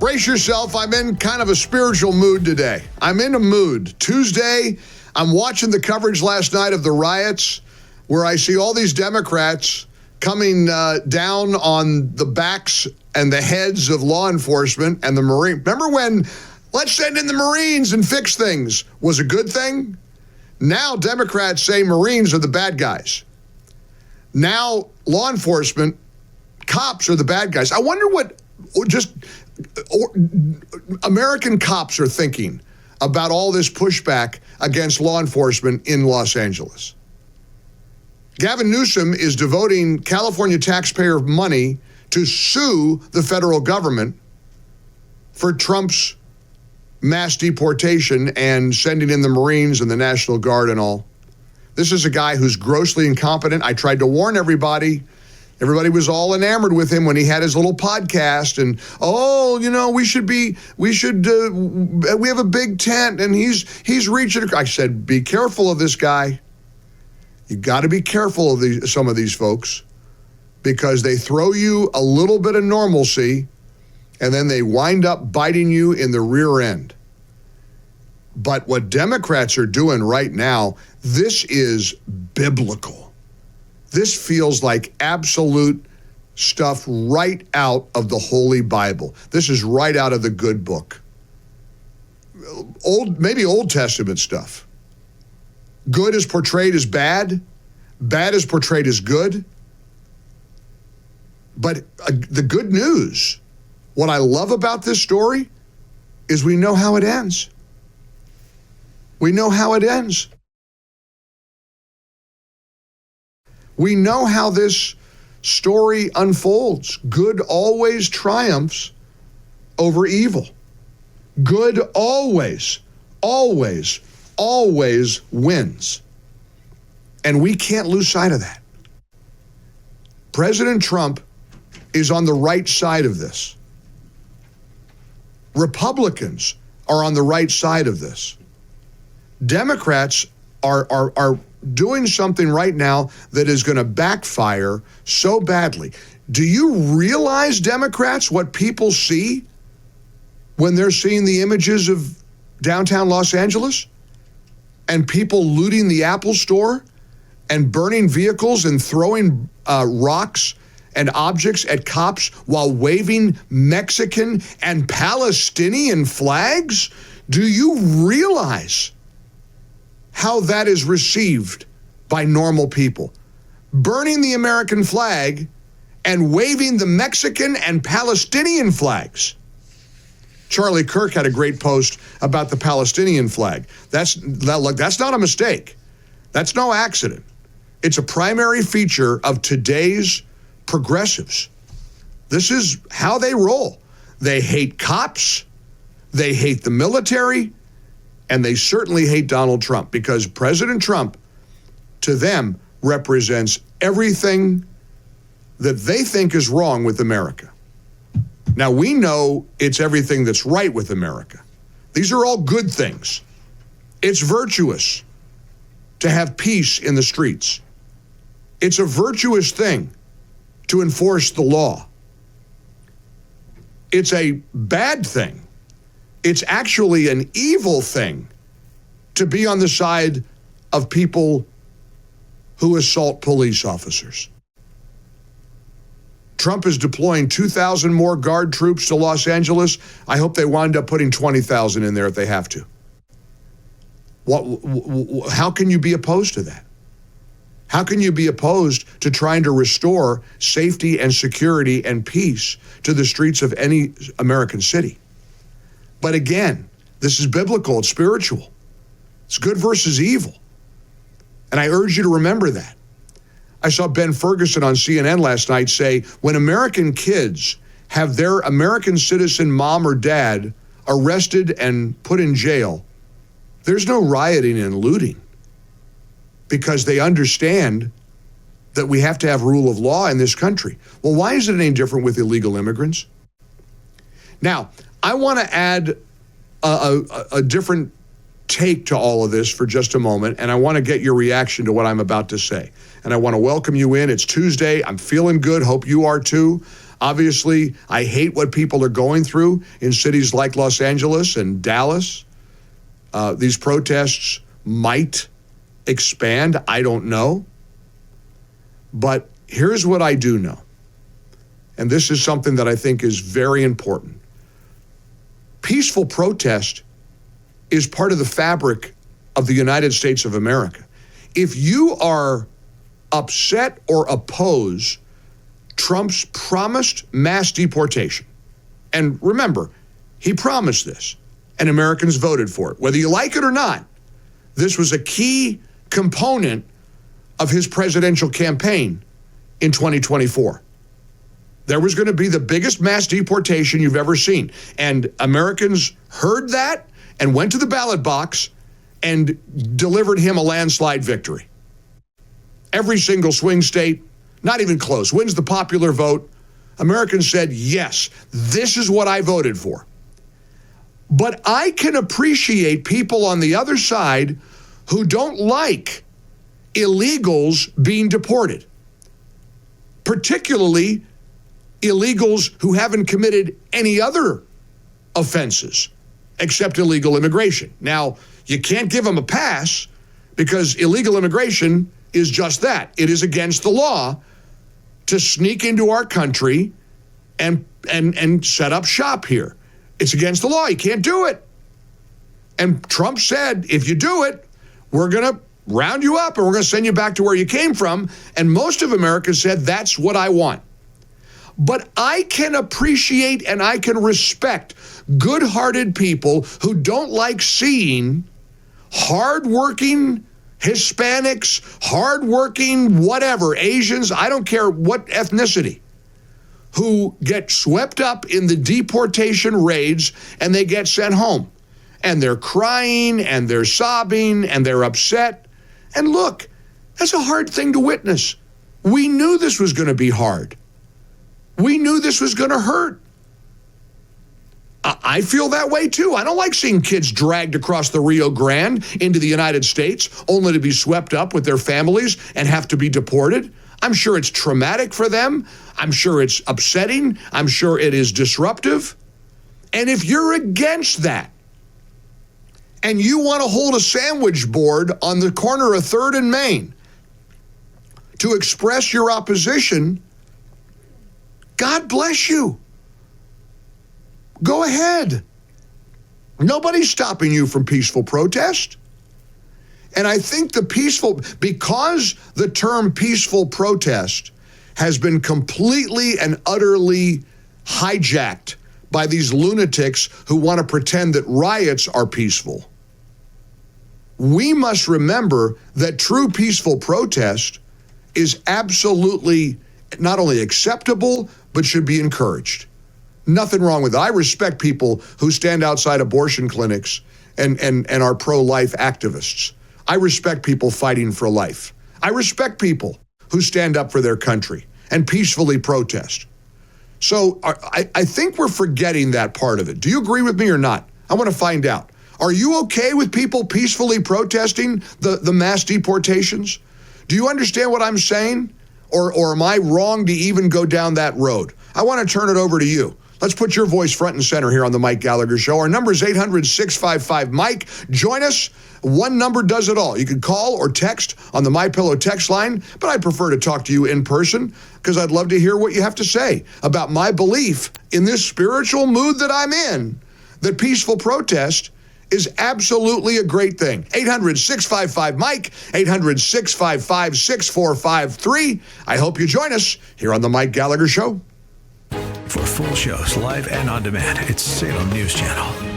Brace yourself. I'm in kind of a spiritual mood today. I'm in a mood. Tuesday, I'm watching the coverage last night of the riots where I see all these Democrats coming down on the backs and the heads of law enforcement and the Marine. Remember when let's send in the Marines and fix things was a good thing? Now Democrats say Marines are the bad guys. Now law enforcement, cops are the bad guys. I wonder what American cops are thinking about all this pushback against law enforcement in Los Angeles. Gavin Newsom is devoting California taxpayer money to sue the federal government for Trump's mass deportation and sending in the Marines and the National Guard and all. This is a guy who's grossly incompetent. I tried to warn everybody. Everybody was all enamored with him when he had his little podcast and, we have a big tent and he's reaching. I said, be careful of this guy. You got to be careful of some of these folks because they throw you a little bit of normalcy and then they wind up biting you in the rear end. But what Democrats are doing right now, this is biblical. This feels like absolute stuff right out of the Holy Bible. This is right out of the good book. Maybe Old Testament stuff. Good is portrayed as bad. Bad is portrayed as good. But the good news, what I love about this story is we know how it ends. We know how it ends. We know how this story unfolds. Good always triumphs over evil. Good always, always, always wins. And we can't lose sight of that. President Trump is on the right side of this. Republicans are on the right side of this. Democrats are doing something right now that is going to backfire so badly. Do you realize, Democrats, what people see when they're seeing the images of downtown Los Angeles and people looting the Apple store and burning vehicles and throwing rocks and objects at cops while waving Mexican and Palestinian flags? Do you realize how that is received by normal people? Burning the American flag and waving the Mexican and Palestinian flags. Charlie Kirk had a great post about the Palestinian flag. That's not a mistake. That's no accident. It's a primary feature of today's progressives. This is how they roll. They hate cops, they hate the military, and they certainly hate Donald Trump because President Trump, to them, represents everything that they think is wrong with America. Now, we know it's everything that's right with America. These are all good things. It's virtuous to have peace in the streets. It's a virtuous thing to enforce the law. It's a bad thing. It's actually an evil thing to be on the side of people who assault police officers. Trump is deploying 2,000 more guard troops to Los Angeles. I hope they wind up putting 20,000 in there if they have to. How can you be opposed to that? How can you be opposed to trying to restore safety and security and peace to the streets of any American city? But again, this is biblical, it's spiritual. It's good versus evil. And I urge you to remember that. I saw Ben Ferguson on CNN last night say, when American kids have their American citizen mom or dad arrested and put in jail, there's no rioting and looting because they understand that we have to have rule of law in this country. Well, why is it any different with illegal immigrants? Now, I want to add a different take to all of this for just a moment, and I want to get your reaction to what I'm about to say. And I want to welcome you in. It's Tuesday. I'm feeling good. Hope you are too. Obviously, I hate what people are going through in cities like Los Angeles and Dallas. These protests might expand. I don't know. But here's what I do know. And this is something that I think is very important. Peaceful protest is part of the fabric of the United States of America. If you are upset or oppose Trump's promised mass deportation, and remember, he promised this, and Americans voted for it. Whether you like it or not, this was a key component of his presidential campaign in 2024. There was going to be the biggest mass deportation you've ever seen. And Americans heard that and went to the ballot box and delivered him a landslide victory. Every single swing state, not even close, wins the popular vote. Americans said, yes, this is what I voted for. But I can appreciate people on the other side who don't like illegals being deported, particularly illegals who haven't committed any other offenses except illegal immigration. Now, you can't give them a pass because illegal immigration is just that. It is against the law to sneak into our country and set up shop here. It's against the law. You can't do it. And Trump said, if you do it, we're going to round you up and we're going to send you back to where you came from. And most of America said, that's what I want. But I can appreciate and I can respect good-hearted people who don't like seeing hardworking Hispanics, hardworking whatever, Asians, I don't care what ethnicity, who get swept up in the deportation raids and they get sent home. And they're crying and they're sobbing and they're upset. And look, that's a hard thing to witness. We knew this was going to be hard. We knew this was going to hurt. I feel that way too. I don't like seeing kids dragged across the Rio Grande into the United States only to be swept up with their families and have to be deported. I'm sure it's traumatic for them. I'm sure it's upsetting. I'm sure it is disruptive. And if you're against that and you want to hold a sandwich board on the corner of 3rd and Main to express your opposition, God bless you. Go ahead. Nobody's stopping you from peaceful protest. And I think because the term peaceful protest has been completely and utterly hijacked by these lunatics who want to pretend that riots are peaceful, we must remember that true peaceful protest is absolutely not only acceptable, but should be encouraged. Nothing wrong with it. I respect people who stand outside abortion clinics and are pro-life activists. I respect people fighting for life. I respect people who stand up for their country and peacefully protest. So I think we're forgetting that part of it. Do you agree with me or not? I want to find out. Are you okay with people peacefully protesting the mass deportations? Do you understand what I'm saying? Or am I wrong to even go down that road? I want to turn it over to you. Let's put your voice front and center here on the Mike Gallagher Show. Our number is 800-655-MIKE. Join us. One number does it all. You can call or text on the MyPillow text line, but I prefer to talk to you in person because I'd love to hear what you have to say about my belief in this spiritual mood that I'm in, that peaceful protest is absolutely a great thing. 800-655-MIKE, 800-655-6453. I hope you join us here on the Mike Gallagher Show. For full shows, live and on demand, it's Salem News Channel.